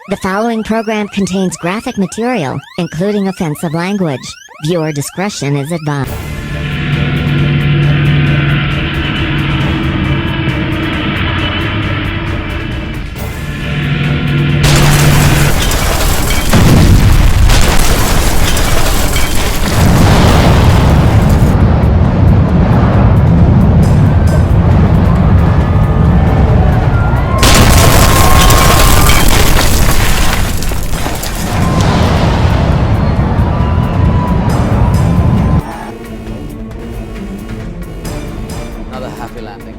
The following program contains graphic material, including offensive language. Viewer discretion is advised. Another happy landing.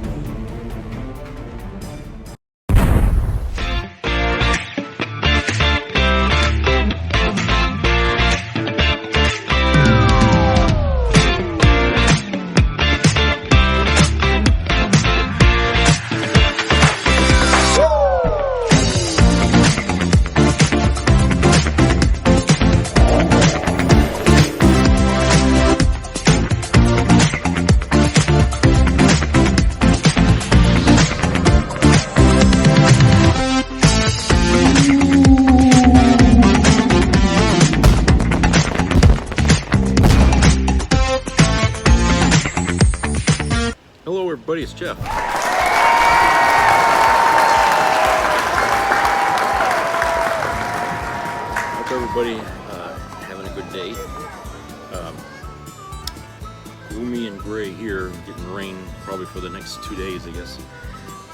Hello everybody, it's Jeff. Hope everybody having a good day. Gloomy and gray here, getting rain probably for the next 2 days, I guess.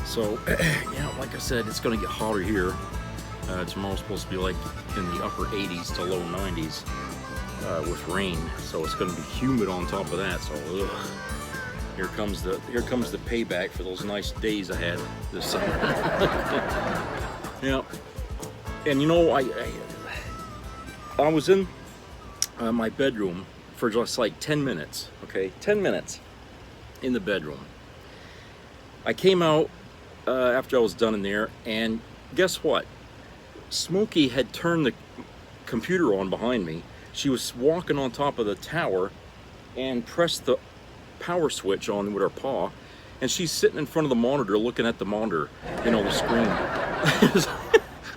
So, yeah, like I said, it's going to get hotter here. Tomorrow's supposed to be like in the upper 80s to low 90s with rain. So it's going to be humid on top of that. So, ugh. Here comes the payback for those nice days I had this summer. Yeah, and you know, I was in my bedroom for just like 10 minutes. Okay, 10 minutes in the bedroom. I came out after I was done in there, and guess what? Smokey had turned the computer on behind me. She was walking on top of the tower and pressed the power switch on with her paw, and she's sitting in front of the monitor looking at the monitor, you know, the screen. I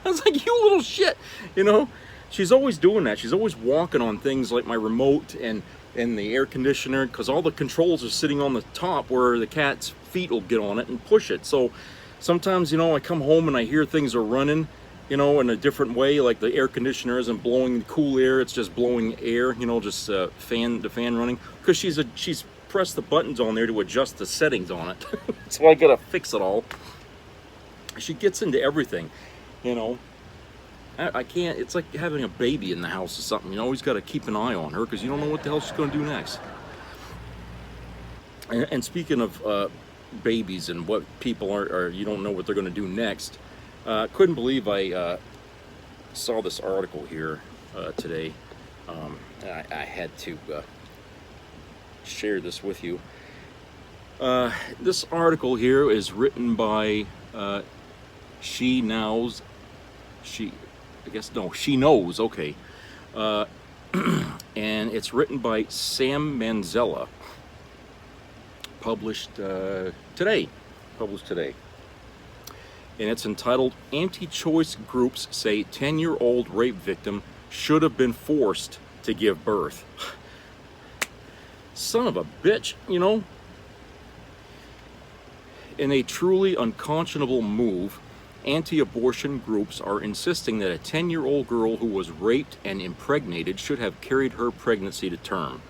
was like, you little shit, you know. She's always doing that. She's always walking on things like my remote and the air conditioner, because all the controls are sitting on the top where the cat's feet will get on it and push it. So sometimes, you know, I come home and I hear things are running, you know, in a different way, like the air conditioner isn't blowing cool air, it's just blowing air, you know, just the fan running, because she's pressed the buttons on there to adjust the settings on it. So I gotta fix it all. She gets into everything, you know. I can't, it's like having a baby in the house or something. You always gotta keep an eye on her, because you don't know what the hell she's gonna do next. And speaking of babies and what people are, you don't know what they're gonna do next, couldn't believe I saw this article here today. I had to share this with you. This article here is written by She Knows, okay. And it's written by Sam Manzella. Published today. And it's entitled, Anti-Choice Groups Say 10-Year-Old Rape Victim Should Have Been Forced to Give Birth. Son of a bitch, you know. In a truly unconscionable move, anti-abortion groups are insisting that a 10-year-old girl who was raped and impregnated should have carried her pregnancy to term.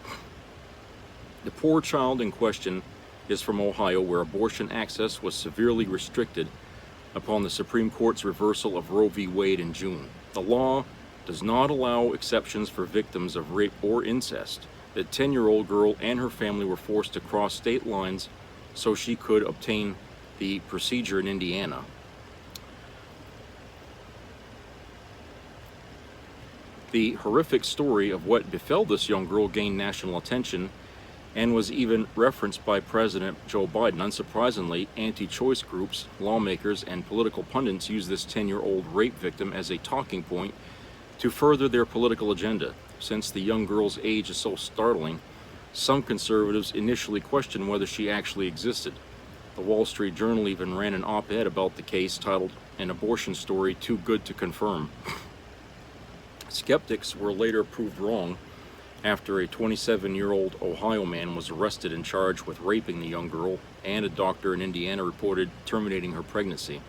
The poor child in question is from Ohio, where abortion access was severely restricted upon the Supreme Court's reversal of Roe v. Wade in June. The law does not allow exceptions for victims of rape or incest. The 10-year-old girl and her family were forced to cross state lines so she could obtain the procedure in Indiana. The horrific story of what befell this young girl gained national attention and was even referenced by President Joe Biden. Unsurprisingly, anti-choice groups, lawmakers, and political pundits use this 10-year-old rape victim as a talking point to further their political agenda. Since the young girl's age is so startling, some conservatives initially questioned whether she actually existed. The Wall Street Journal even ran an op-ed about the case titled "An Abortion Story Too Good to Confirm." Skeptics were later proved wrong after a 27-year-old Ohio man was arrested and charged with raping the young girl, and a doctor in Indiana reported terminating her pregnancy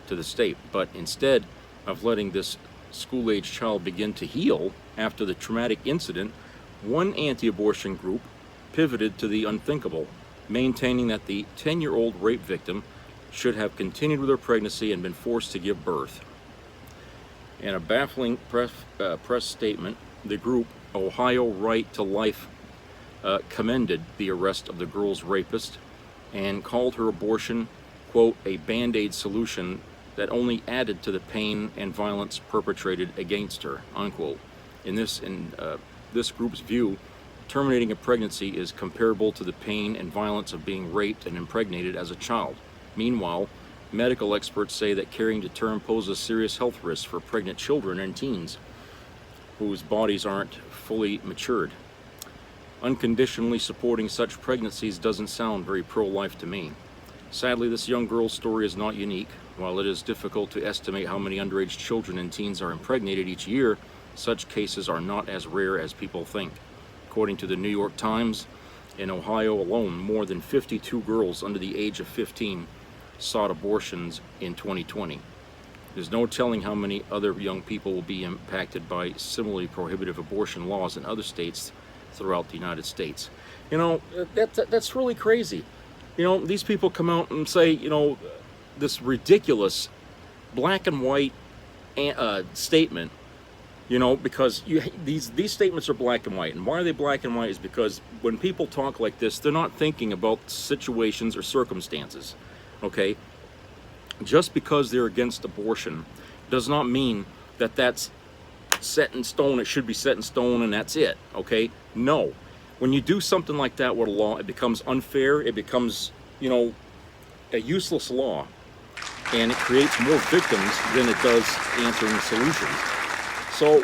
to the state. But instead of letting this school-age child begin to heal after the traumatic incident, one anti-abortion group pivoted to the unthinkable, maintaining that the 10-year-old rape victim should have continued with her pregnancy and been forced to give birth. In a baffling press statement, the group Ohio Right to Life commended the arrest of the girl's rapist and called her abortion, quote, a band-aid solution that only added to the pain and violence perpetrated against her, unquote. In this group's view, terminating a pregnancy is comparable to the pain and violence of being raped and impregnated as a child. Meanwhile, medical experts say that carrying to term poses serious health risks for pregnant children and teens whose bodies aren't fully matured. Unconditionally supporting such pregnancies doesn't sound very pro-life to me. Sadly, this young girl's story is not unique. While it is difficult to estimate how many underage children and teens are impregnated each year, such cases are not as rare as people think. According to the New York Times, in Ohio alone, more than 52 girls under the age of 15 sought abortions in 2020. There's no telling how many other young people will be impacted by similarly prohibitive abortion laws in other states throughout the United States. You know, that's really crazy. You know, these people come out and say, you know, this ridiculous black and white statement, you know, because these statements are black and white. And why are they black and white is because when people talk like this, they're not thinking about situations or circumstances, okay? Just because they're against abortion does not mean that that's set in stone. It should be set in stone and that's it, okay? No. When you do something like that with a law, it becomes unfair. It becomes, you know, a useless law. And it creates more victims than it does answering solutions. So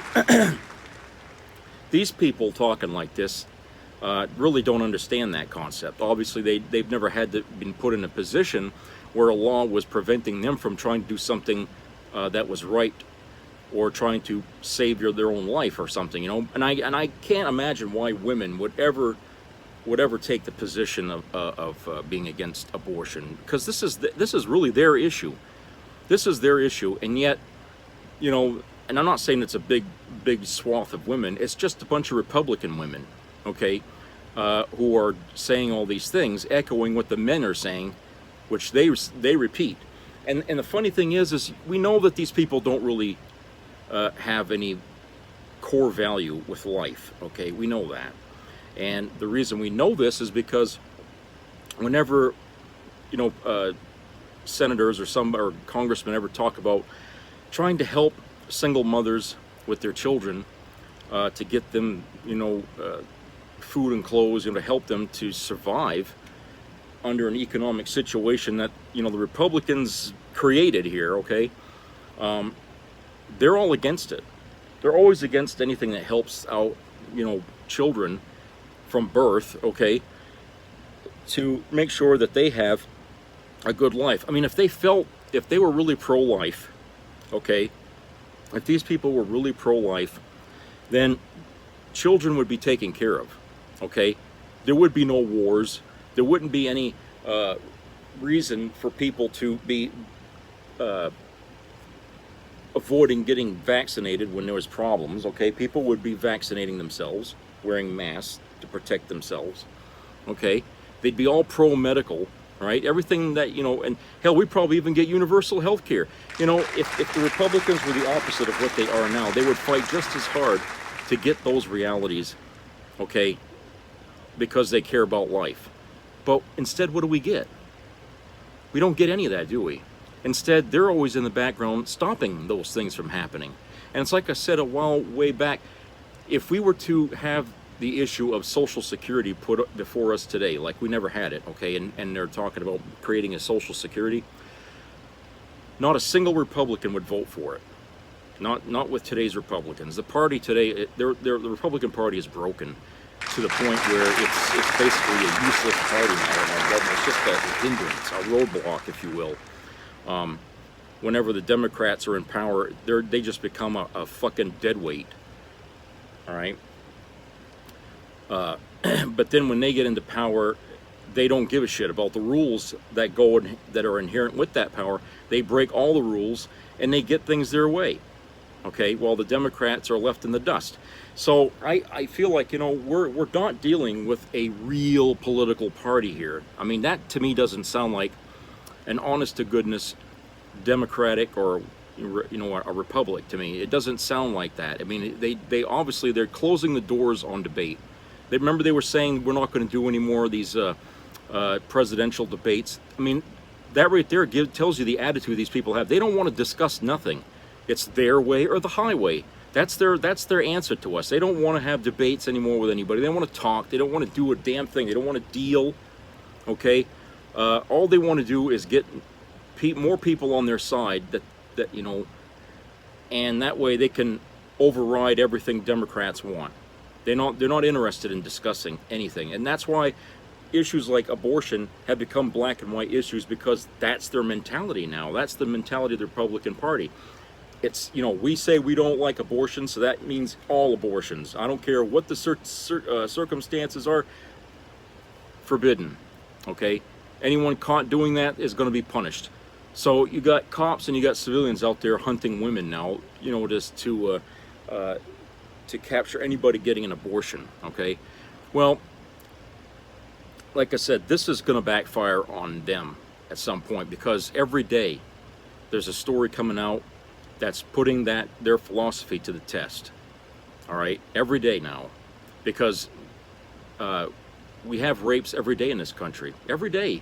these people talking like this really don't understand that concept. Obviously, they've never been put in a position where a law was preventing them from trying to do something that was right, or trying to save their own life or something, you know. And I can't imagine why women would ever take the position of being against abortion, because this is really their issue. This is their issue, and yet, you know, and I'm not saying it's a big swath of women. It's just a bunch of Republican women, okay, who are saying all these things, echoing what the men are saying, which they repeat. And the funny thing is we know that these people don't really have any core value with life, okay? We know that. And the reason we know this is because whenever, you know, senators or congressmen ever talk about trying to help single mothers with their children, to get them, you know, food and clothes, you know, to help them to survive under an economic situation that, you know, the Republicans created here, okay? They're all against it. They're always against anything that helps out, you know, children from birth, okay, to make sure that they have a good life. I mean, if they were really pro-life, okay, if these people were really pro-life, then children would be taken care of, okay? There would be no wars. There wouldn't be any reason for people to be avoiding getting vaccinated when there was problems, okay? People would be vaccinating themselves, wearing masks to protect themselves, okay? They'd be all pro-medical, right? Everything that, you know, and hell, we probably even get universal health care. You know, if the Republicans were the opposite of what they are now, they would fight just as hard to get those realities, okay, because they care about life. But instead, what do we get? We don't get any of that, do we? Instead, they're always in the background stopping those things from happening. And it's like I said a while way back, if we were to have the issue of Social Security put before us today, like we never had it, okay, and they're talking about creating a Social Security, not a single Republican would vote for it. Not with today's Republicans. The party today, the Republican Party is broken. to the point where it's basically a useless party now in our government. It's just a hindrance, a roadblock, if you will. Whenever the Democrats are in power, they just become a fucking deadweight. All right. But then when they get into power, they don't give a shit about the rules that that are inherent with that power. They break all the rules and they get things their way. Okay, while the Democrats are left in the dust. So I feel like, you know, we're not dealing with a real political party here. I mean, that to me doesn't sound like an honest to goodness Democratic or, you know, a republic to me. It doesn't sound like that. I mean, they obviously they're closing the doors on debate. Remember they were saying we're not going to do any more of these presidential debates. I mean, that right there tells you the attitude these people have. They don't want to discuss nothing. It's their way or the highway. That's their answer to us. They don't want to have debates anymore with anybody. They don't want to talk. They don't want to do a damn thing. They don't want to deal. Okay, all they want to do is get more people on their side that you know, and that way they can override everything Democrats want. They're not interested in discussing anything, and that's why issues like abortion have become black and white issues, because that's their mentality now. That's the mentality of the Republican Party. It's, you know, we say we don't like abortion, so that means all abortions. I don't care what the circumstances are. Forbidden. Okay, anyone caught doing that is going to be punished. So you got cops and you got civilians out there hunting women now, you know, just to capture anybody getting an abortion. Okay, well, like I said, this is going to backfire on them at some point, because every day there's a story coming out that's putting their philosophy to the test. All right, every day now, because we have rapes every day in this country. Every day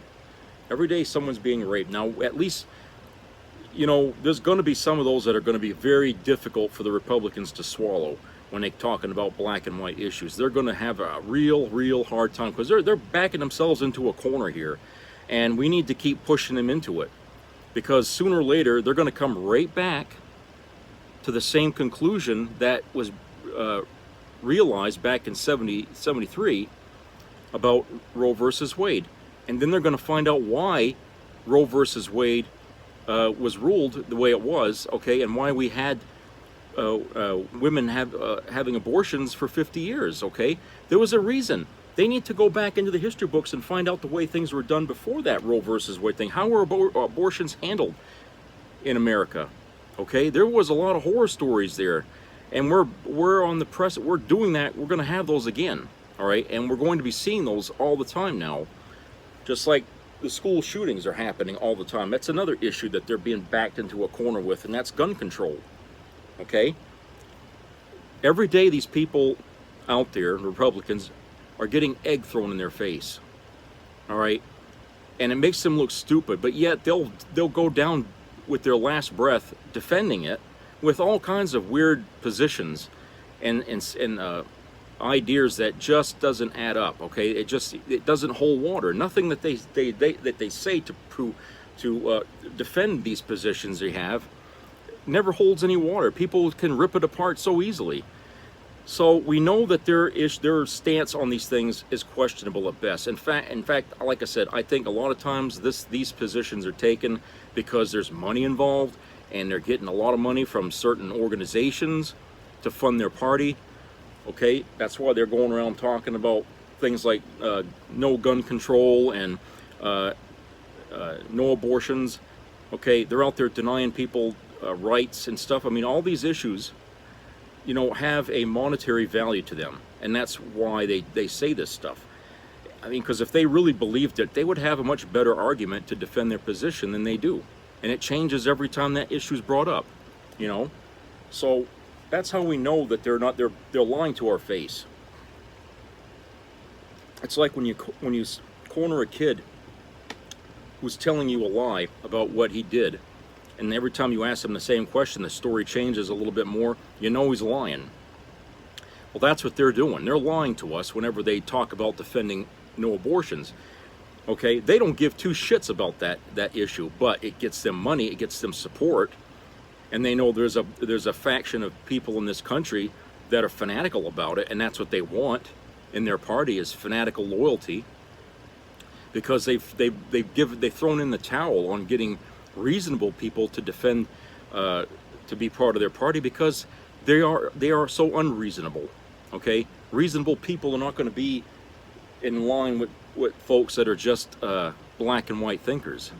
someone's being raped. Now, at least, you know, there's going to be some of those that are going to be very difficult for the Republicans to swallow when they're talking about black and white issues. They're going to have a real hard time, because they're backing themselves into a corner here, and we need to keep pushing them into it, because sooner or later they're going to come right back to the same conclusion that was realized back in 73 about Roe versus Wade. And then they're going to find out why Roe versus Wade was ruled the way it was, okay, and why we had women having abortions for 50 years, okay? There was a reason. They need to go back into the history books and find out the way things were done before that Roe versus Wade thing. How were abortions handled in America? Okay, there was a lot of horror stories there, and we're on the press. We're doing that. We're going to have those again, all right, and we're going to be seeing those all the time now, just like the school shootings are happening all the time. That's another issue that they're being backed into a corner with, and that's gun control. Okay, every day these people out there, Republicans, are getting egg thrown in their face, all right, and it makes them look stupid, but yet they'll go down with their last breath defending it with all kinds of weird positions and ideas that just doesn't add up. Okay, it doesn't hold water. Nothing that they say to defend these positions they have never holds any water. People can rip it apart so easily. So we know that their stance on these things is questionable at best. In fact, like I said, I think a lot of times these positions are taken because there's money involved, and they're getting a lot of money from certain organizations to fund their party. Okay, that's why they're going around talking about things like no gun control and no abortions. Okay, they're out there denying people rights and stuff. I mean, all these issues, you know, have a monetary value to them, and that's why they say this stuff. I mean, because if they really believed it, they would have a much better argument to defend their position than they do, and it changes every time that issue is brought up, you know. So that's how we know that they're lying to our face. It's like when you corner a kid who's telling you a lie about what he did, and every time you ask him the same question, the story changes a little bit more, you know he's lying. Well, that's what they're doing. They're lying to us whenever they talk about defending no abortions. Okay, they don't give two shits about that issue, but it gets them money, it gets them support, and they know there's a faction of people in this country that are fanatical about it, and that's what they want, in their party is fanatical loyalty, because they've thrown in the towel on getting reasonable people to defend, to be part of their party, because they are so unreasonable. Okay, reasonable people are not going to be in line with folks that are just black and white thinkers.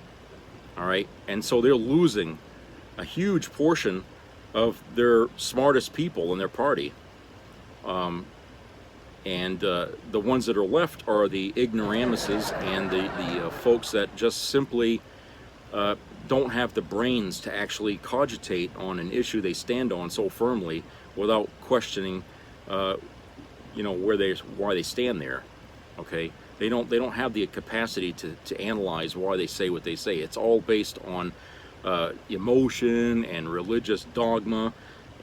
All right, and so they're losing a huge portion of their smartest people in their party. And the ones that are left are the ignoramuses and the folks that just simply don't have the brains to actually cogitate on an issue they stand on so firmly without questioning, why they stand there. Okay, they don't have the capacity to analyze why they say what they say. It's all based on emotion and religious dogma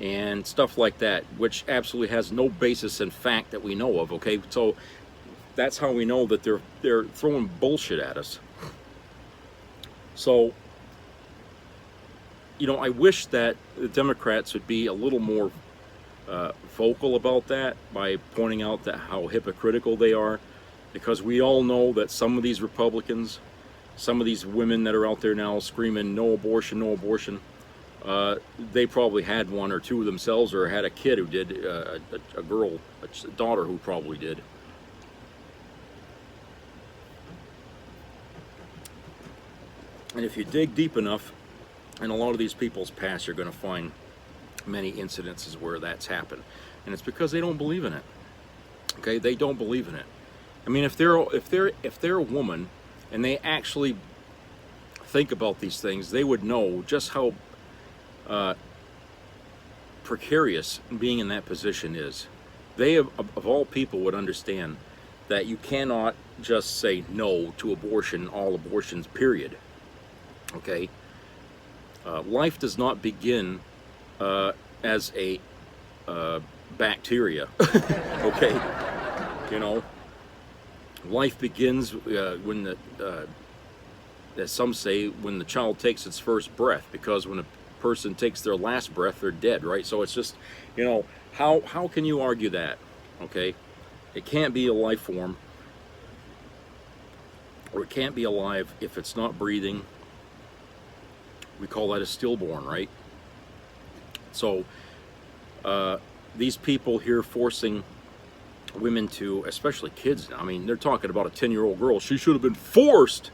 and stuff like that, which absolutely has no basis in fact that we know of. Okay, so that's how we know that they're throwing bullshit at us. So, I wish that the Democrats would be a little more vocal about that, by pointing out that how hypocritical they are, because we all know that some of these Republicans, some of these women that are out there now screaming no abortion, no abortion, they probably had one or two themselves, or had a kid who did, a daughter who probably did. And if you dig deep enough in a lot of these people's past, you're going to find many incidences where that's happened, and it's because they don't believe in it. Okay, they don't believe in it. I mean, if they're a woman and they actually think about these things, they would know just how precarious being in that position is. They, of all people, would understand that you cannot just say no to abortion, all abortions, period. Okay? Life does not begin as a bacteria. Okay? Life begins when as some say, when the child takes its first breath, because when a person takes their last breath, they're dead, right? So it's just, how can you argue that? Okay? It can't be a life form, or it can't be alive if it's not breathing. We call that a stillborn, right? So these people here forcing women to, especially kids, I mean, they're talking about a 10-year-old girl. She should have been forced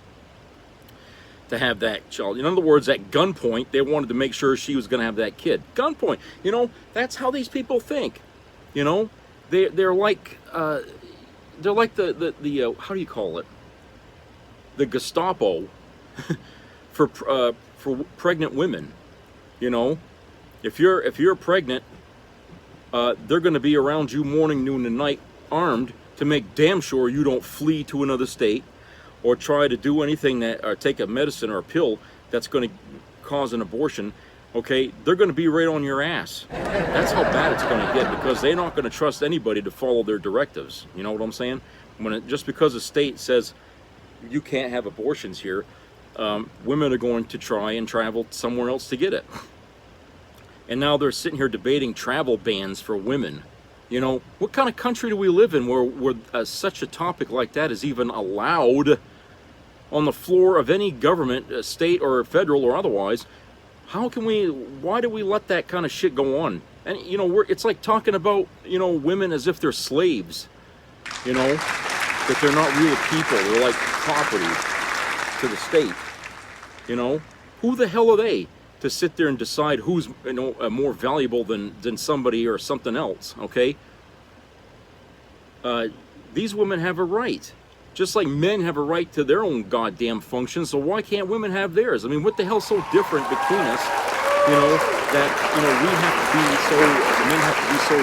to have that child. In other words, at gunpoint, they wanted to make sure she was going to have that kid. Gunpoint. That's how these people think. They're like the how do you call it? The Gestapo for pregnant women. If you're pregnant, they're going to be around you morning, noon, and night, armed, to make damn sure you don't flee to another state or try to do anything that, or take a medicine or a pill that's going to cause an abortion. Okay, they're going to be right on your ass. That's how bad it's going to get, because they're not going to trust anybody to follow their directives. You know what I'm saying? Just because a state says you can't have abortions here, women are going to try and travel somewhere else to get it. And now they're sitting here debating travel bans for women. What kind of country do we live in where such a topic like that is even allowed on the floor of any government, state or federal or otherwise? Why do we let that kind of shit go on? And, it's like talking about, women as if they're slaves, that they're not real people. They're like property to the state. Who the hell are they to sit there and decide who's more valuable than somebody or something else? Okay, these women have a right, just like men have a right to their own goddamn function. So why can't women have theirs? I mean, what the hell's so different between us? That men have to be so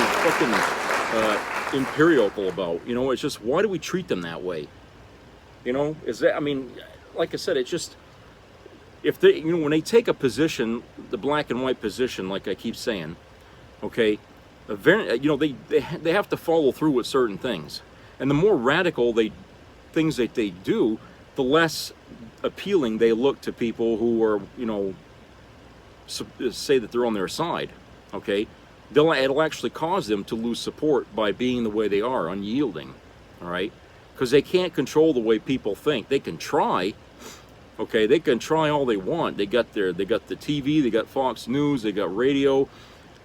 fucking imperial about. It's just, why do we treat them that way? Is that? I mean, like I said, it's just, if they, when they take a position, the black and white position, like I keep saying, okay, they have to follow through with certain things, and the more radical things that they do, the less appealing they look to people who are, say that they're on their side. Okay, it'll actually cause them to lose support by being the way they are, unyielding. all right? Because they can't control the way people think. They can try, okay? They can try all they want. They got the TV, they got Fox News, they got radio,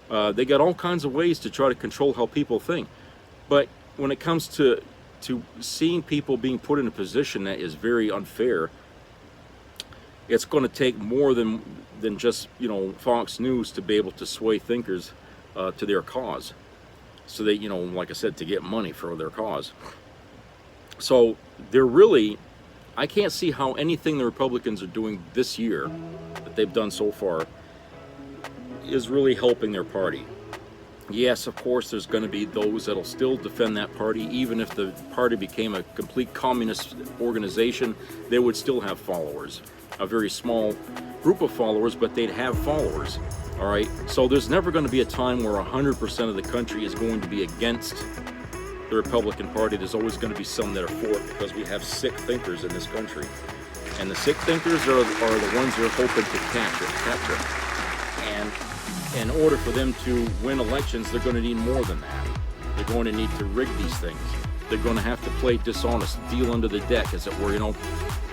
they got all kinds of ways to try to control how people think. But when it comes to seeing people being put in a position that is very unfair, it's going to take more than just, you know, Fox News to be able to sway thinkers to their cause. So they, you know, like I said, to get money for their cause. So they're really, I can't see how anything the Republicans are doing this year that they've done so far is really helping their party. Yes, of course, there's going to be those that'll still defend that party. Even if the party became a complete communist organization, they would still have followers. A very small group of followers, but they'd have followers. All right, so there's never going to be a time where 100% of the country is going to be against the Republican Party. There's always going to be some that are for it, because we have sick thinkers in this country, and the sick thinkers are the ones that are hoping to capture. And in order for them to win elections, they're going to need more than that. They're going to need to rig these things. They're going to have to play dishonest, deal under the deck, as it were. You know,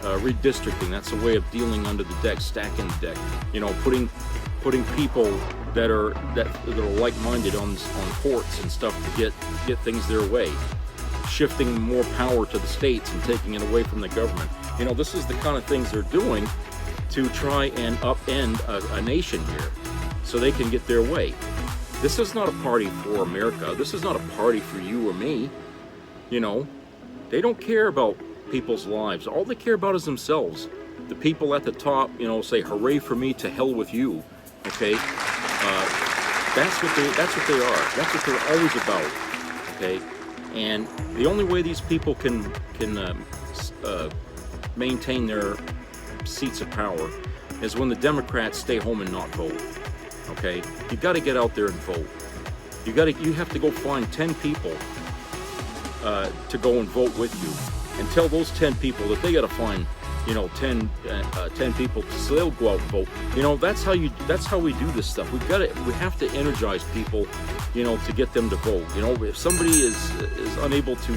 redistricting. That's a way of dealing under the deck, stacking the deck. You know, putting people that are like-minded on courts and stuff to get things their way, shifting more power to the states and taking it away from the government. You know, this is the kind of things they're doing to try and upend a nation here, so they can get their way. This is not a party for America. This is not a party for you or me. You know, they don't care about people's lives. All they care about is themselves. The people at the top, you know, say, "Hooray for me, to hell with you." Okay, that's what they are. That's what they're always about. Okay, and the only way these people can maintain their seats of power is when the Democrats stay home and not vote. Okay, you got to get out there and vote. You have to go find 10 people to go and vote with you, and tell those 10 people that they got to find, you know, 10 people so they'll go out and vote. You know, that's how we do this stuff. We have to energize people, you know, to get them to vote. You know, if somebody is unable to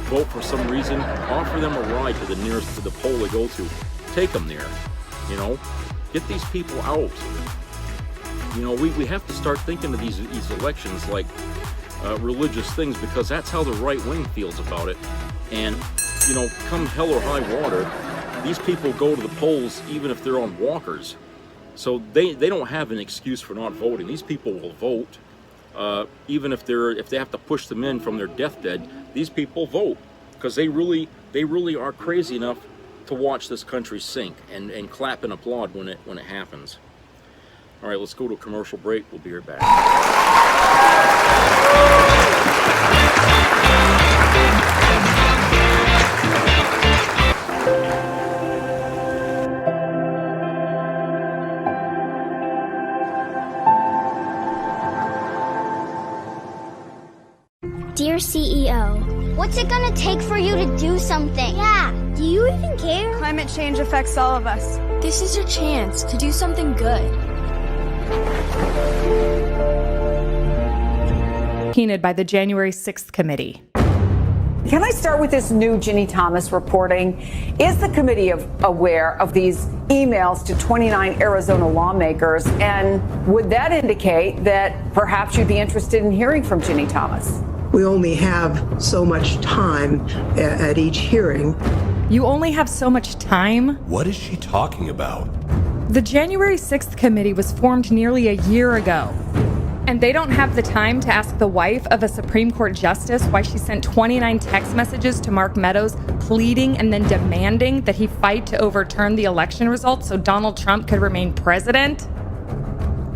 vote for some reason, offer them a ride to the poll they go to. Take them there. You know, get these people out. You know, we have to start thinking of these elections like religious things, because that's how the right wing feels about it. And, you know, come hell or high water, these people go to the polls even if they're on walkers. So they don't have an excuse for not voting. These people will vote, even if they have to push them in from their deathbed. These people vote because they really are crazy enough to watch this country sink and clap and applaud when it happens. All right, let's go to a commercial break. We'll be right back. Dear CEO, what's it gonna take for you to do something? Yeah, do you even care? Climate change affects all of us. This is your chance to do something good. Subpoenaed by the January 6th committee. Can I start with this new Ginny Thomas reporting? Is the committee aware of these emails to 29 Arizona lawmakers? And would that indicate that perhaps you'd be interested in hearing from Ginny Thomas? We only have so much time at each hearing. You only have so much time? What is she talking about? The January 6th committee was formed nearly a year ago. And they don't have the time to ask the wife of a Supreme Court justice why she sent 29 text messages to Mark Meadows pleading and then demanding that he fight to overturn the election results so Donald Trump could remain president?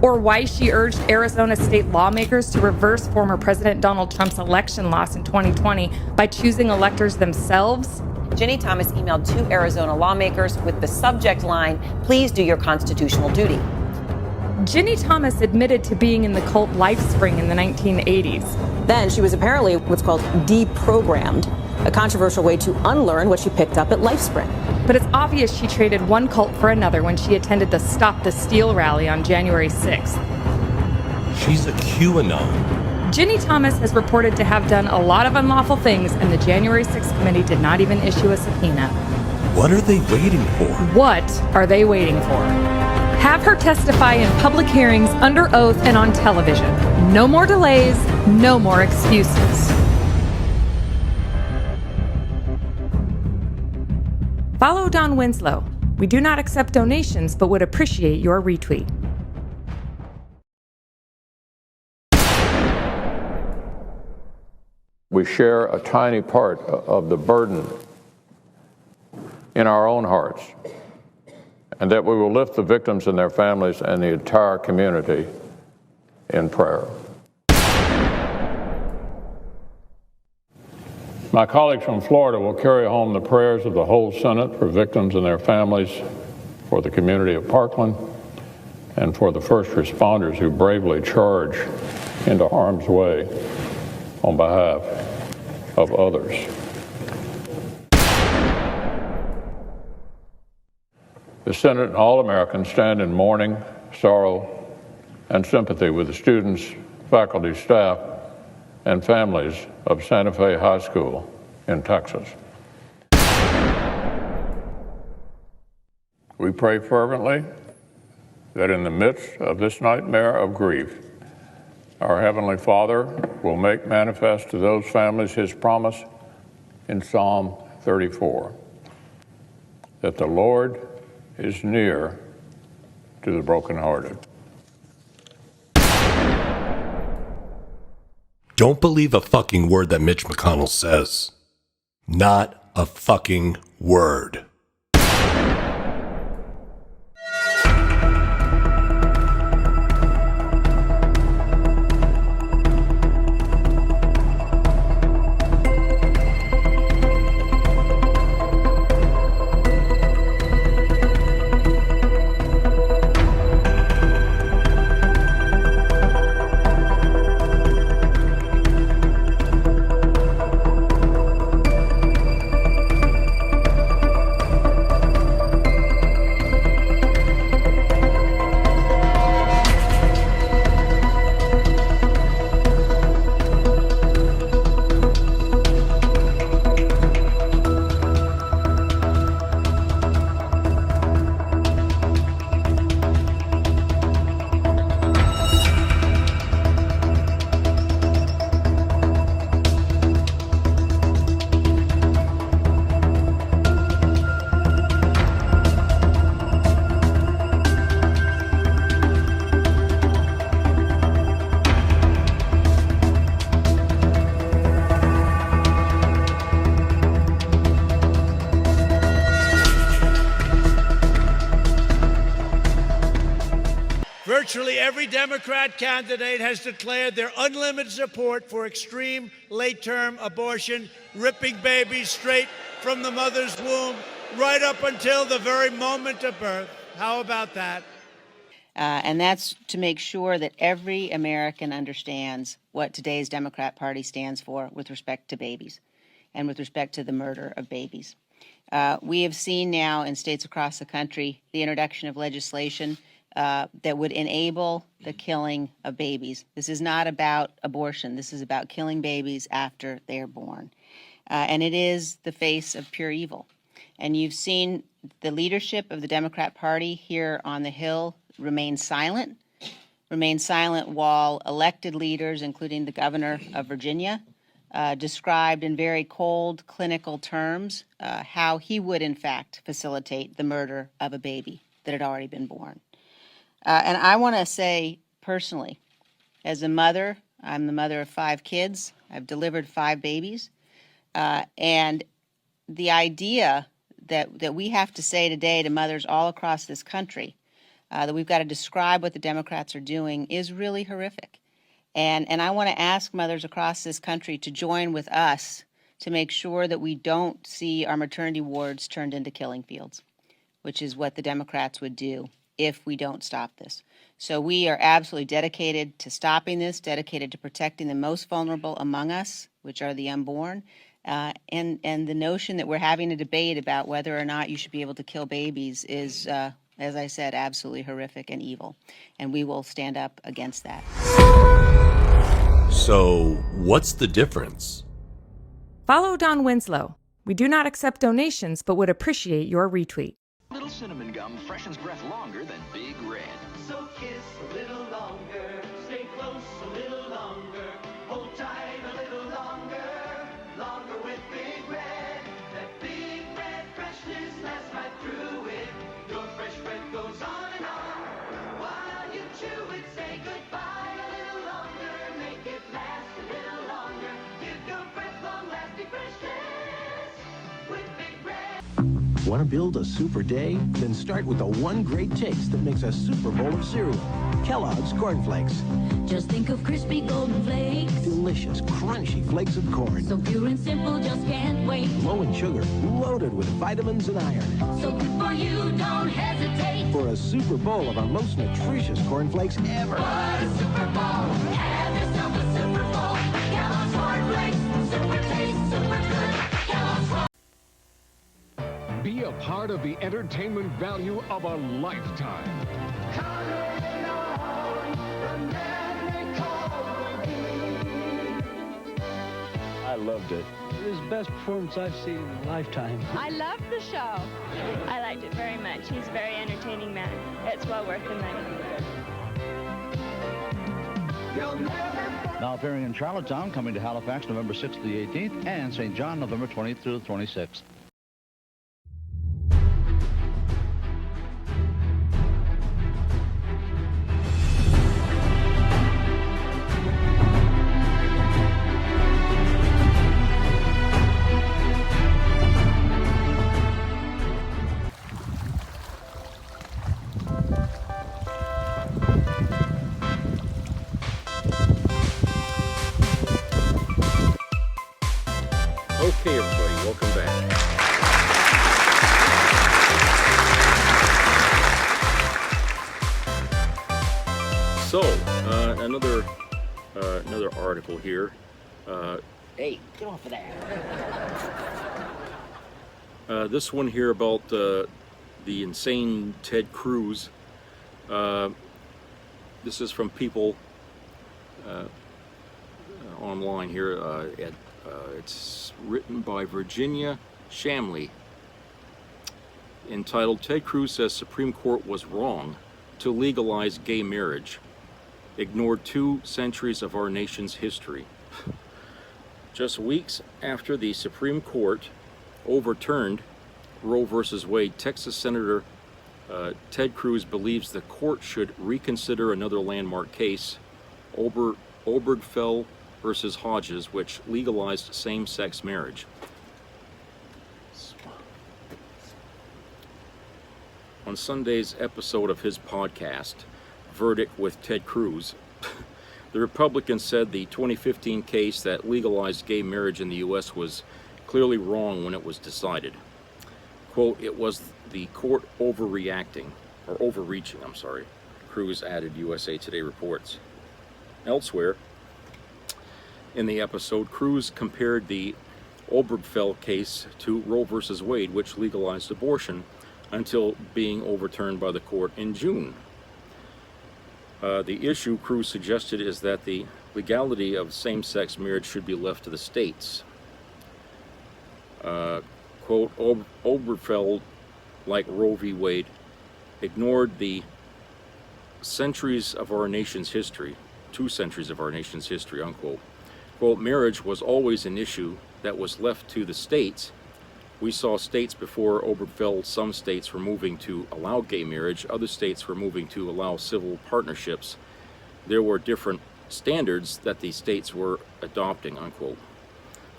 Or why she urged Arizona state lawmakers to reverse former President Donald Trump's election loss in 2020 by choosing electors themselves? Ginny Thomas emailed 2 Arizona lawmakers with the subject line, "Please do your constitutional duty." Ginny Thomas admitted to being in the cult LifeSpring in the 1980s. Then she was apparently what's called deprogrammed, a controversial way to unlearn what she picked up at LifeSpring. But it's obvious she traded one cult for another when she attended the Stop the Steal rally on January 6th. She's a QAnon. Ginny Thomas has reported to have done a lot of unlawful things, and the January 6th committee did not even issue a subpoena. What are they waiting for? What are they waiting for? Have her testify in public hearings under oath and on television. No more delays, no more excuses. Follow Don Winslow. We do not accept donations, but would appreciate your retweet. We share a tiny part of the burden in our own hearts, and that we will lift the victims and their families and the entire community in prayer. My colleagues from Florida will carry home the prayers of the whole Senate for victims and their families, for the community of Parkland, and for the first responders who bravely charge into harm's way on behalf of others. The Senate and all Americans stand in mourning, sorrow, and sympathy with the students, faculty, staff, and families of Santa Fe High School in Texas. We pray fervently that in the midst of this nightmare of grief, our Heavenly Father will make manifest to those families His promise in Psalm 34, that the Lord is near to the brokenhearted. Don't believe a fucking word that Mitch McConnell says. Not a fucking word. Virtually every Democrat candidate has declared their unlimited support for extreme late-term abortion, ripping babies straight from the mother's womb right up until the very moment of birth. How about that? And that's to make sure that every American understands what today's Democrat Party stands for with respect to babies and with respect to the murder of babies. We have seen now in states across the country the introduction of legislation that would enable the killing of babies. This is not about abortion. This is about killing babies after they are born. And it is the face of pure evil. And you've seen the leadership of the Democrat Party here on the Hill remain silent while elected leaders, including the governor of Virginia, described in very cold clinical terms how he would, in fact, facilitate the murder of a baby that had already been born. And I want to say personally, as a mother, I'm the mother of 5 kids. I've delivered 5 babies. And the idea that we have to say today to mothers all across this country that we've got to describe what the Democrats are doing is really horrific. And I want to ask mothers across this country to join with us to make sure that we don't see our maternity wards turned into killing fields, which is what the Democrats would do if we don't stop this. So we are absolutely dedicated to stopping this, dedicated to protecting the most vulnerable among us, which are the unborn, and the notion that we're having a debate about whether or not you should be able to kill babies is, as I said, absolutely horrific and evil, and we will stand up against that. So, what's the difference? Follow Don Winslow. We do not accept donations, but would appreciate your retweet. Little cinnamon gum freshens breath longer than Big Red. So kiss a little longer, stay close a little longer, hold tight a little longer, longer with Big Red. That Big Red freshness lasts right through it. Your fresh breath goes on and on. While you chew it, say goodbye a little longer, make it last a little longer. Give your breath long-lasting freshness with Big Red. Want to build a super day? Then start with the one great taste that makes a super bowl of cereal. Kellogg's Corn Flakes. Just think of crispy golden flakes. Delicious, crunchy flakes of corn. So pure and simple, just can't wait. Low in sugar, loaded with vitamins and iron. So good for you, don't hesitate. For a super bowl of our most nutritious corn flakes ever. What a super bowl. Have yourself a super bowl. Kellogg's Corn Flakes. Super taste, super good. Kellogg's Corn. Be a part of the entertainment value of a lifetime. I loved it. It was the best performance I've seen in a lifetime. I loved the show. I liked it very much. He's a very entertaining man. It's well worth the money. Now appearing in Charlottetown, coming to Halifax November 6th to the 18th, and St. John November 20th through the 26th. Okay, everybody, welcome back. So, another article here. Hey, get off of that. This one here about the insane Ted Cruz. This is from People online here. It's written by Virginia Shamley, entitled "Ted Cruz Says Supreme Court Was Wrong to Legalize Gay Marriage. Ignored 2 centuries of our nation's history." Just weeks after the Supreme Court overturned Roe v. Wade, Texas Senator Ted Cruz believes the court should reconsider another landmark case, Obergefell versus Hodges, which legalized same-sex marriage. On Sunday's episode of his podcast, Verdict with Ted Cruz, the Republican said the 2015 case that legalized gay marriage in the U.S. was clearly wrong when it was decided. Quote, "It was the court overreaching, Cruz added, USA Today reports. Elsewhere in the episode, Cruz compared the Obergefell case to Roe v. Wade, which legalized abortion until being overturned by the court in June. The issue, Cruz suggested, is that the legality of same-sex marriage should be left to the states. Quote, Obergefell, like Roe v. Wade, ignored the centuries of our nation's history, 2 centuries of our nation's history, unquote. Quote, marriage was always an issue that was left to the states. We saw states before Obergefell, some states were moving to allow gay marriage, other states were moving to allow civil partnerships. There were different standards that the states were adopting, unquote.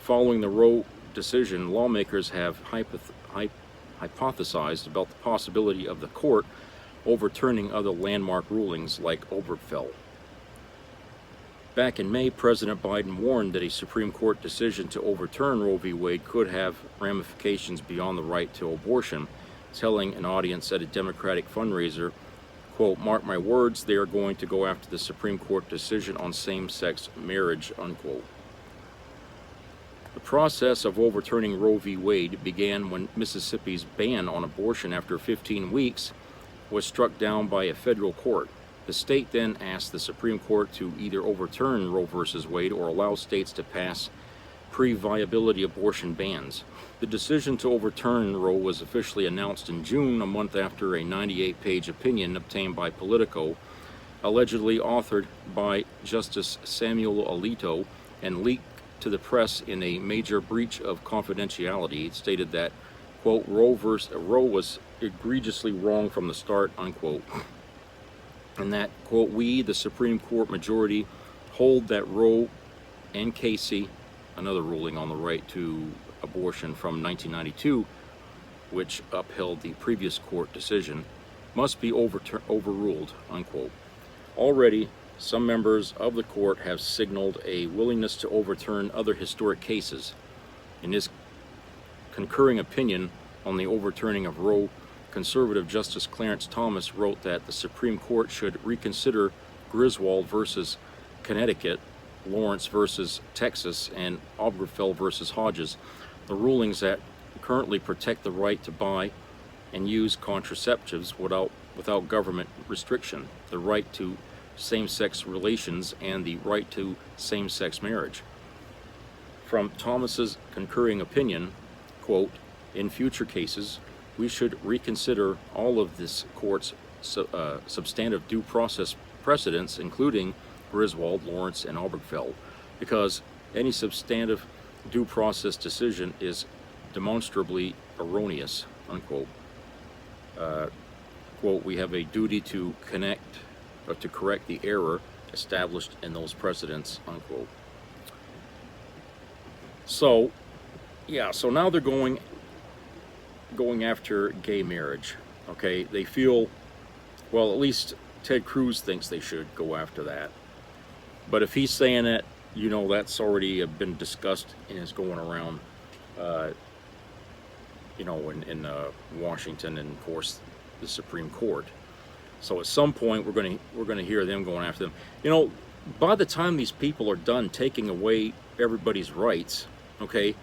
Following the Roe decision, lawmakers have hypothesized about the possibility of the court overturning other landmark rulings like Obergefell. Back in May, President Biden warned that a Supreme Court decision to overturn Roe v. Wade could have ramifications beyond the right to abortion, telling an audience at a Democratic fundraiser, quote, "Mark my words, they are going to go after the Supreme Court decision on same-sex marriage," unquote. The process of overturning Roe v. Wade began when Mississippi's ban on abortion after 15 weeks was struck down by a federal court. The state then asked the Supreme Court to either overturn Roe v. Wade or allow states to pass pre-viability abortion bans. The decision to overturn Roe was officially announced in June, a month after a 98-page opinion obtained by Politico, allegedly authored by Justice Samuel Alito and leaked to the press in a major breach of confidentiality. It stated that, quote, Roe was egregiously wrong from the start, unquote, and that, quote, we, the Supreme Court majority, hold that Roe and Casey, another ruling on the right to abortion from 1992, which upheld the previous court decision, must be overruled, unquote. Already, some members of the court have signaled a willingness to overturn other historic cases. In his concurring opinion on the overturning of Roe, conservative Justice Clarence Thomas wrote that the Supreme Court should reconsider Griswold versus Connecticut, Lawrence versus Texas, and Obergefell versus Hodges, the rulings that currently protect the right to buy and use contraceptives without government restriction, the right to same-sex relations, and the right to same-sex marriage. From Thomas's concurring opinion, quote, in future cases, we should reconsider all of this court's substantive due process precedents, including Griswold, Lawrence, and Obergefell, because any substantive due process decision is demonstrably erroneous, unquote. Quote, we have a duty to correct the error established in those precedents, unquote. So, yeah, so now they're going after gay marriage, okay? They feel, well, at least Ted Cruz thinks they should go after that. But if he's saying it, you know, that's already been discussed and is going around, you know, in Washington and, of course, the Supreme Court. So at some point, we're going to hear them going after them. You know, by the time these people are done taking away everybody's rights, okay,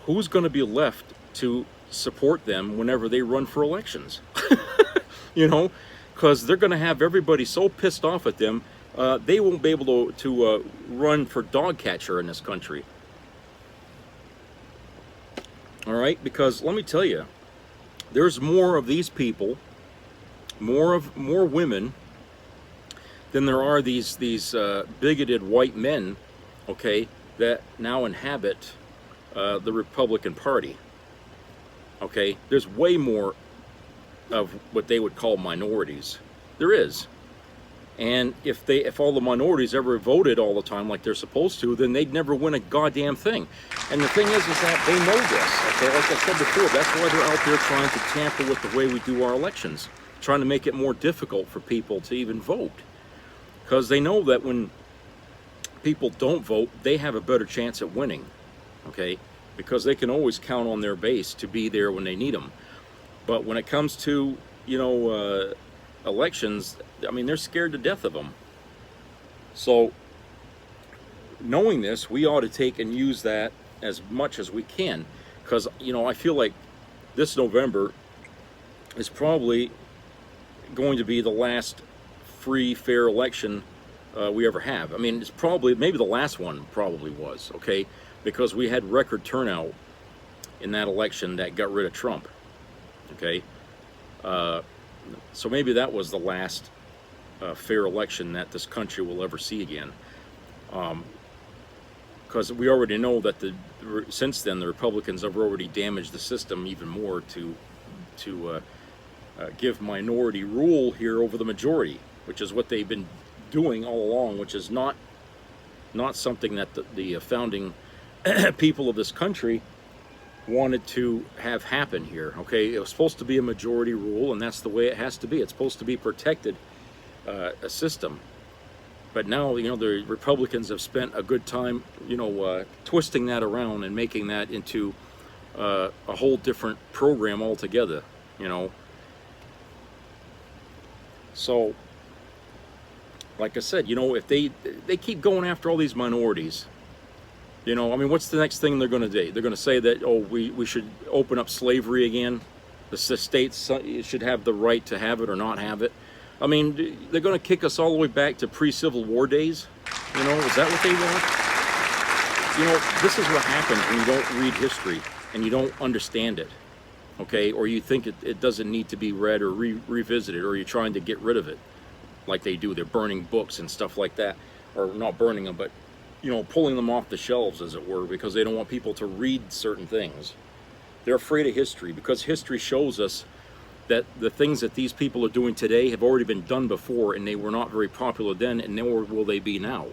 who's going to be left to support them whenever they run for elections? You know, because they're going to have everybody so pissed off at them, they won't be able to run for dog catcher in this country. All right, because let me tell you, there's more of these people, more women than there are these bigoted white men, okay, that now inhabit the Republican Party. Okay, there's way more of what they would call minorities. There is. And if all the minorities ever voted all the time like they're supposed to, then they'd never win a goddamn thing. And the thing is that they know this. Okay, like I said before, that's why they're out there trying to tamper with the way we do our elections, trying to make it more difficult for people to even vote. Because they know that when people don't vote, they have a better chance at winning. Okay, because they can always count on their base to be there when they need them. But when it comes to, you know, elections, I mean, they're scared to death of them. So, knowing this, we ought to take and use that as much as we can. Because, you know, I feel like this November is probably going to be the last free, fair election we ever have. I mean, it's probably, maybe the last one probably was, okay? Because we had record turnout in that election that got rid of Trump, okay? So maybe that was the last fair election that this country will ever see again. Because we already know that since then the Republicans have already damaged the system even more to give minority rule here over the majority, which is what they've been doing all along, which is not something that the founding people of this country wanted to have happen here. Okay, it was supposed to be a majority rule, and that's the way it has to be. It's supposed to be protected a system. But now, you know, the Republicans have spent a good time, you know, twisting that around and making that into a whole different program altogether, you know. So, like I said, you know, if they keep going after all these minorities, you know, I mean, what's the next thing they're going to do? They're going to say that, oh, we should open up slavery again. The states should have the right to have it or not have it. I mean, they're going to kick us all the way back to pre-Civil War days. You know, is that what they want? You know, this is what happens when you don't read history and you don't understand it, okay? Or you think it doesn't need to be read or revisited, or you're trying to get rid of it like they do. They're burning books and stuff like that. Or not burning them, but, you know, pulling them off the shelves, as it were, because they don't want people to read certain things. They're afraid of history because history shows us that the things that these people are doing today have already been done before, and they were not very popular then, and nor will they be now.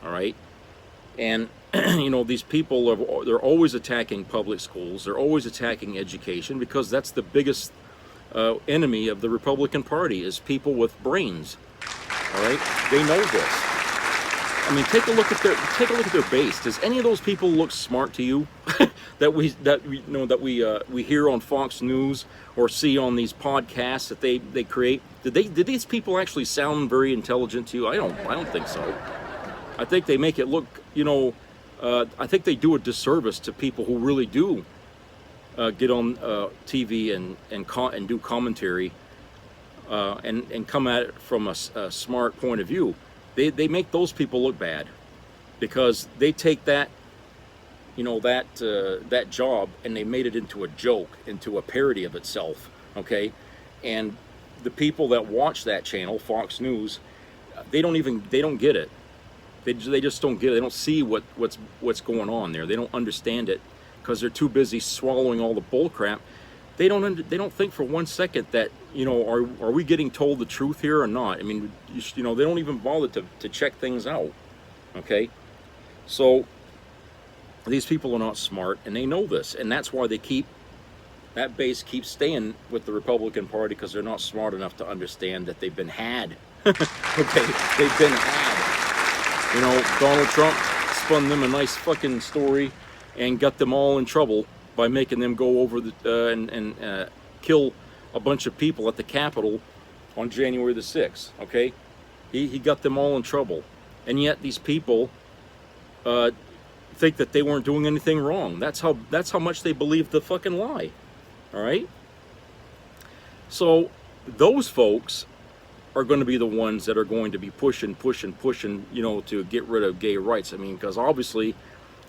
All right? And, you know, these people, they're always attacking public schools. They're always attacking education, because that's the biggest enemy of the Republican Party, is people with brains. All right? They know this. I mean, take a look at their base. Does any of those people look smart to you? that we hear on Fox News or see on these podcasts that they create? Did these people actually sound very intelligent to you? I don't think so. I think they make it look, you know, I think they do a disservice to people who really do get on TV and do commentary and come at it from a smart point of view. They make those people look bad, because they take that, you know, that job, and they made it into a joke, into a parody of itself, okay? And the people that watch that channel, Fox News, they don't get it. They just don't get it. They don't see what's going on there. They don't understand it, because they're too busy swallowing all the bull crap. They don't think for 1 second that, you know, are we getting told the truth here or not? I mean, you know, they don't even bother to check things out, okay? So these people are not smart, and they know this, and that's why that base keeps staying with the Republican Party, because they're not smart enough to understand that they've been had. Okay, they've been had. You know, Donald Trump spun them a nice fucking story and got them all in trouble by making them go over and kill a bunch of people at the Capitol on January the 6th, okay? He got them all in trouble. And yet these people think that they weren't doing anything wrong. That's how much they believe the fucking lie, all right? So those folks are going to be the ones that are going to be pushing, you know, to get rid of gay rights. I mean, because obviously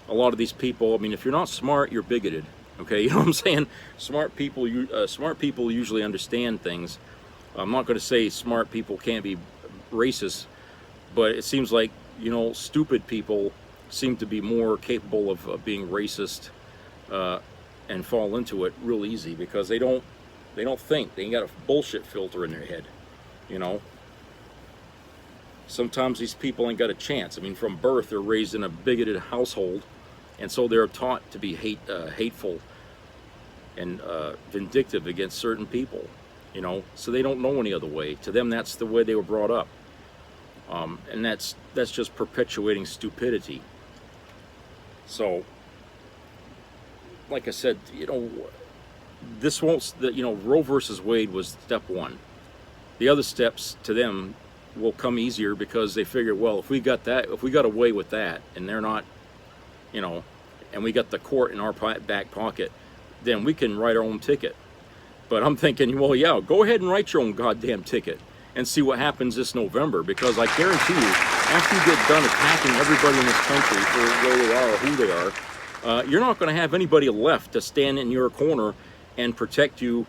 a lot of these people, I mean, if you're not smart, you're bigoted. Okay, you know what I'm saying? Smart people usually understand things. I'm not going to say smart people can't be racist, but it seems like, you know, stupid people seem to be more capable of being racist and fall into it real easy, because they don't think. They ain't got a bullshit filter in their head, you know. Sometimes these people ain't got a chance. I mean, from birth, they're raised in a bigoted household, and so they're taught to be hateful and vindictive against certain people, you know. So they don't know any other way. To them, that's the way they were brought up, and that's just perpetuating stupidity. So, like I said, you know, this won't. You know, Roe versus Wade was step one. The other steps to them will come easier, because they figure, well, if we got away with that, and they're not, you know, and we got the court in our back pocket, then we can write our own ticket. But I'm thinking, well, yeah, go ahead and write your own goddamn ticket and see what happens this November, because I guarantee you, after you get done attacking everybody in this country for where they are or who they are, you're not going to have anybody left to stand in your corner and protect you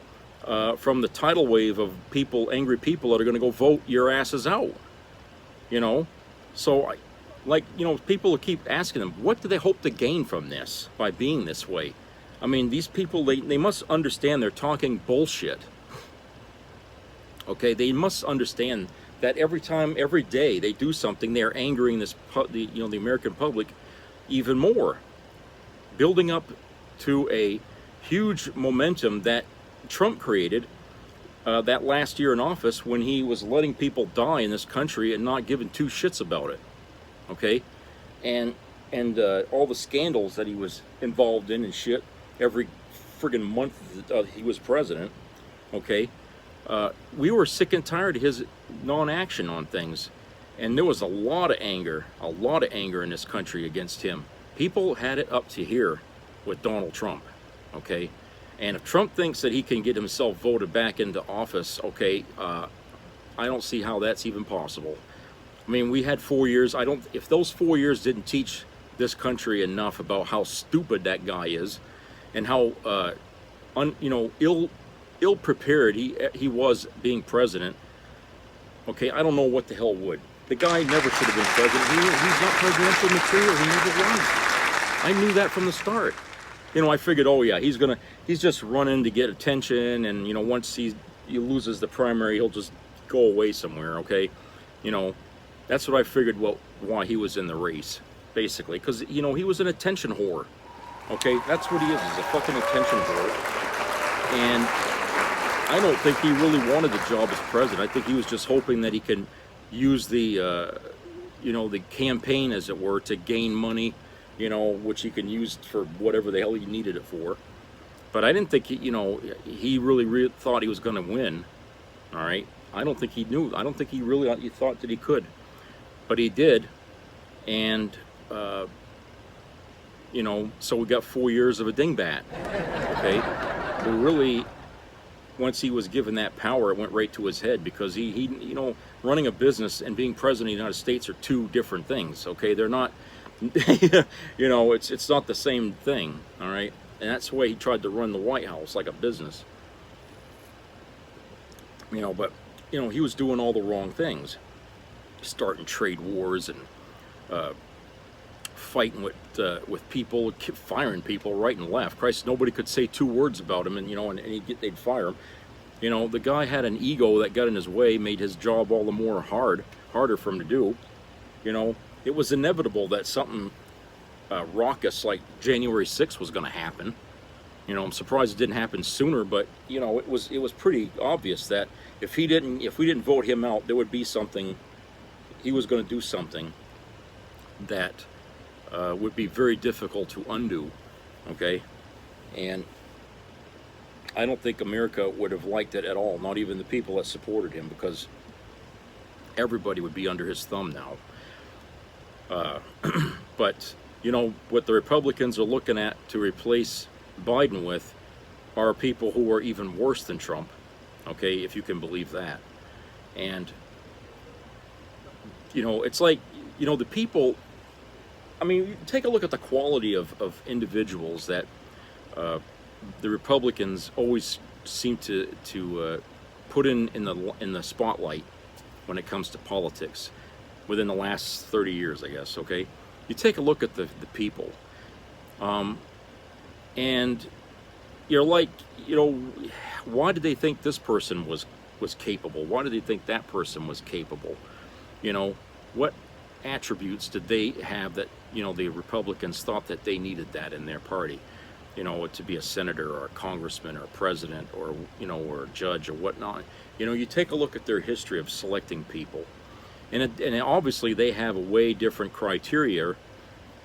from the tidal wave of angry people that are going to go vote your asses out, you know. So, like, you know, people keep asking them, what do they hope to gain from this by being this way? I mean, these people, they must understand they're talking bullshit. Okay, they must understand that every day they do something, they're angering the American public even more, building up to a huge momentum that Trump created that last year in office, when he was letting people die in this country and not giving two shits about it. Okay, and all the scandals that he was involved in and shit every friggin' month he was president. Okay, we were sick and tired of his non-action on things, and there was a lot of anger in this country against him. People had it up to here with Donald Trump. Okay, and if Trump thinks that he can get himself voted back into office, okay, I don't see how that's even possible. I mean, we had 4 years. If those 4 years didn't teach this country enough about how stupid that guy is, and how ill prepared he was being president. Okay, I don't know what the hell would. The guy never should have been president. He's not presidential material. He never was. I knew that from the start. I figured, oh yeah, he's just running to get attention, and once he loses the primary, he'll just go away somewhere. Okay, that's what I figured. Why he was in the race, basically, because he was an attention whore. Okay, that's what he is. He's a fucking attention whore, and I don't think he really wanted the job as president. I think he was just hoping that he can use the the campaign, as it were, to gain money, which he can use for whatever the hell he needed it for. But I didn't think he really thought he was going to win. All right, I don't think he knew. I don't think he really thought that he could, but he did, and so we got 4 years of a dingbat. Okay, but really, once he was given that power, it went right to his head, because he running a business and being president of the United States are two different things. Okay, they're not. It's not the same thing. All right, and that's the way he tried to run the White House, like a business. But he was doing all the wrong things, starting trade wars and fighting with people, firing people right and left. Christ, nobody could say two words about him, and they'd fire him. The guy had an ego that got in his way, made his job all the more harder for him to do. It was inevitable that something raucous like January 6th was going to happen. I'm surprised it didn't happen sooner, but it was pretty obvious that if we didn't vote him out, there would be something. He was going to do something that would be very difficult to undo. Okay, and I don't think America would have liked it at all, not even the people that supported him, because everybody would be under his thumb now. But what the Republicans are looking at to replace Biden with are people who are even worse than Trump. Okay, if you can believe that. And it's like the people. I mean, take a look at the quality of individuals that the Republicans always seem to put in the spotlight when it comes to politics within the last 30 years, I guess. Okay, you take a look at the people, and you're like, why did they think this person was capable? Why did they think that person was capable? What attributes did they have that the Republicans thought that they needed that in their party? To be a senator or a congressman or a president or or a judge or whatnot. You take a look at their history of selecting people, and obviously they have a way different criteria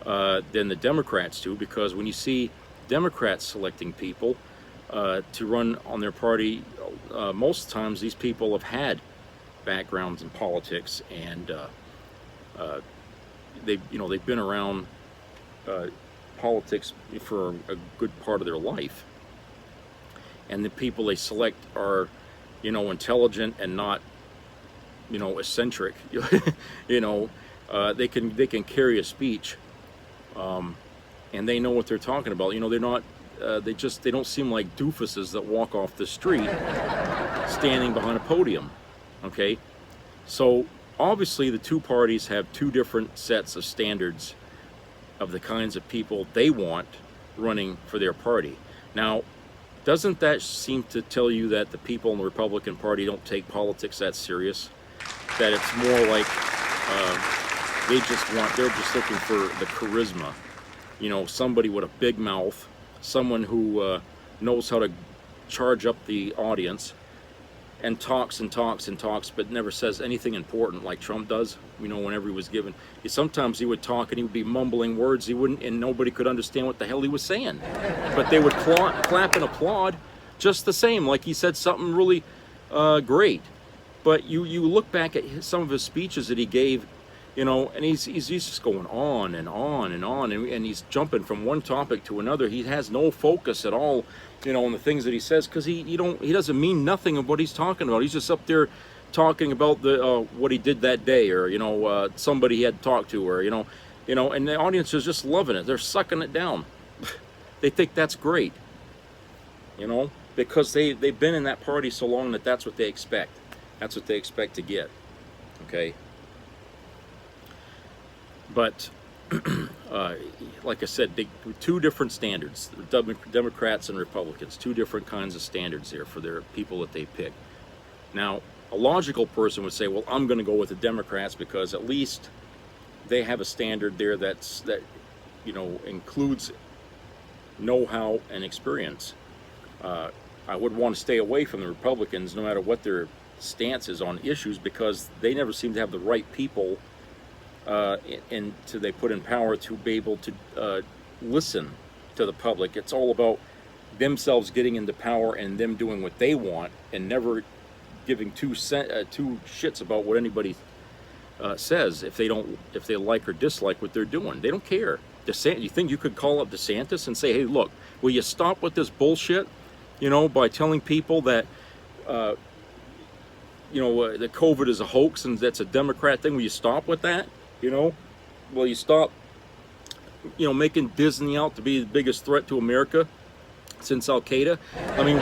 than the Democrats do, because when you see Democrats selecting people to run on their party, most times these people have had backgrounds in politics, and they've been around politics for a good part of their life, and the people they select are intelligent and not eccentric. They can carry a speech, and they know what they're talking about. They're not they don't seem like doofuses that walk off the street standing behind a podium. Okay, so obviously the two parties have two different sets of standards of the kinds of people they want running for their party. Now, doesn't that seem to tell you that the people in the Republican Party don't take politics that serious? That it's more like they're just looking for the charisma. Somebody with a big mouth, someone who knows how to charge up the audience, and talks and talks and talks, but never says anything important like Trump does. Whenever he was given, sometimes he would talk and he would be mumbling words and nobody could understand what the hell he was saying. But they would clap and applaud just the same, like he said something really great. But you look back at some of his speeches that he gave, and he's just going on and on and on, and he's jumping from one topic to another. He has no focus at all, on the things that he says, because he doesn't mean nothing of what he's talking about. He's just up there talking about the what he did that day, or somebody he had talked to, or and the audience is just loving it. They're sucking it down. They think that's great, because they've been in that party so long that that's what they expect. That's what they expect to get. Okay. But like I said, two different standards: Democrats and Republicans. Two different kinds of standards there for their people that they pick. Now, a logical person would say, well, I'm going to go with the Democrats because at least they have a standard there that includes know-how and experience. I would want to stay away from the Republicans no matter what their stance is on issues, because they never seem to have the right people they put in power to be able to listen to the public. It's all about themselves getting into power and them doing what they want, and never giving two shits about what anybody says if they like or dislike what they're doing. They don't care. You think you could call up DeSantis and say, hey, look, will you stop with this bullshit, by telling people that that COVID is a hoax and that's a Democrat thing? Will you stop with that? Will you stop making Disney out to be the biggest threat to America since Al-Qaeda? I mean,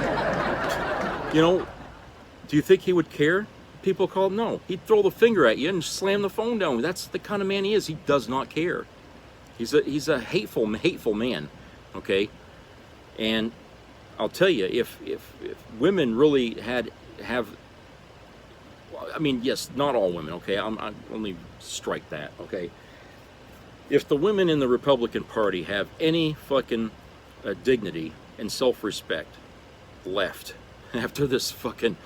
do you think he would care? People call him? No. He'd throw the finger at you and slam the phone down. That's the kind of man he is. He does not care. He's a hateful man, okay? And I'll tell you, if women really have, I mean, yes, not all women, okay? I'm only strike that, okay? If the women in the Republican Party have any fucking dignity and self-respect left after this fucking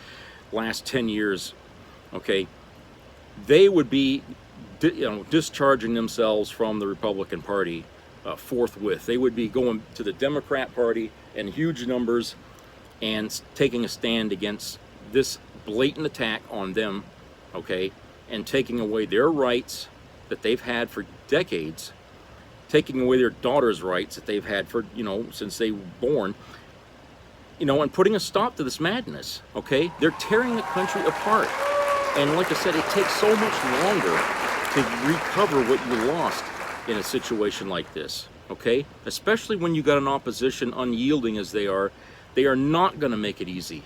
last 10 years, okay, they would be discharging themselves from the Republican Party forthwith. They would be going to the Democrat Party in huge numbers and taking a stand against this blatant attack on them, okay, and taking away their rights that they've had for decades, taking away their daughters' rights that they've had for, since they were born, and putting a stop to this madness, okay? They're tearing the country apart. And like I said, it takes so much longer to recover what you lost in a situation like this, okay? Especially when you got an opposition unyielding as they are not going to make it easy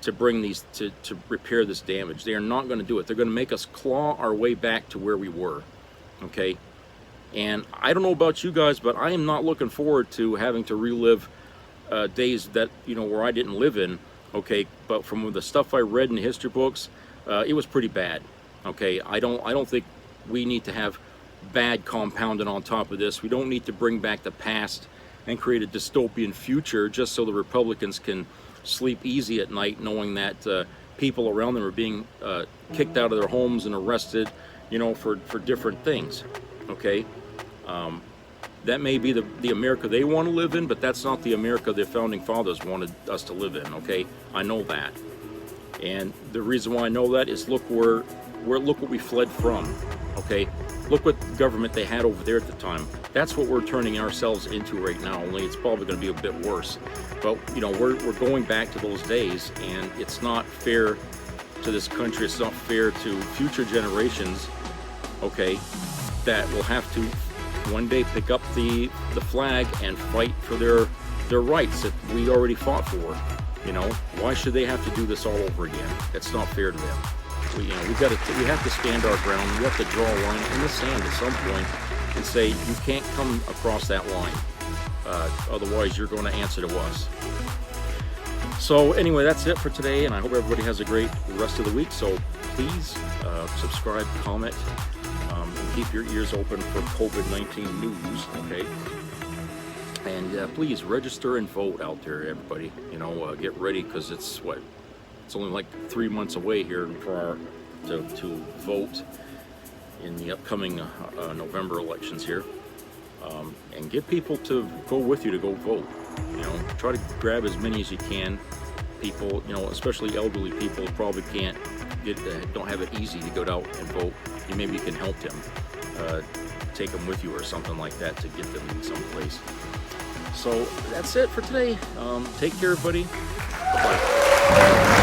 to bring these, to repair this damage. They are not going to do it. They're going to make us claw our way back to where we were, okay? And I don't know about you guys, but I am not looking forward to having to relive days that, where I didn't live in, okay? But from the stuff I read in the history books, it was pretty bad, okay? I don't think we need to have bad compounded on top of this. We don't need to bring back the past and create a dystopian future just so the Republicans can sleep easy at night, knowing that people around them are being kicked out of their homes and arrested, for different things, okay? That may be the America they want to live in, but that's not the America their founding fathers wanted us to live in, okay? I know that. And the reason why I know that is look what we fled from, okay? Look what government they had over there at the time. That's what we're turning ourselves into right now, only it's probably going to be a bit worse. But, we're going back to those days, and it's not fair to this country. It's not fair to future generations, okay, that will have to one day pick up the flag and fight for their rights that we already fought for. Why should they have to do this all over again? It's not fair to them. We have to stand our ground. We have to draw a line in the sand at some point and say, you can't come across that line. Otherwise, you're going to answer to us. So anyway, that's it for today, and I hope everybody has a great rest of the week. So please subscribe, comment, and keep your ears open for COVID-19 news, okay? And please register and vote out there, everybody. Get ready, because it's only like 3 months away here to vote in the upcoming November elections here. And get people to go with you to go vote. Try to grab as many as you can. People, especially elderly people, probably don't have it easy to go out and vote. Maybe you can help them, take them with you or something like that to get them someplace. So that's it for today. Take care, everybody. Bye-bye.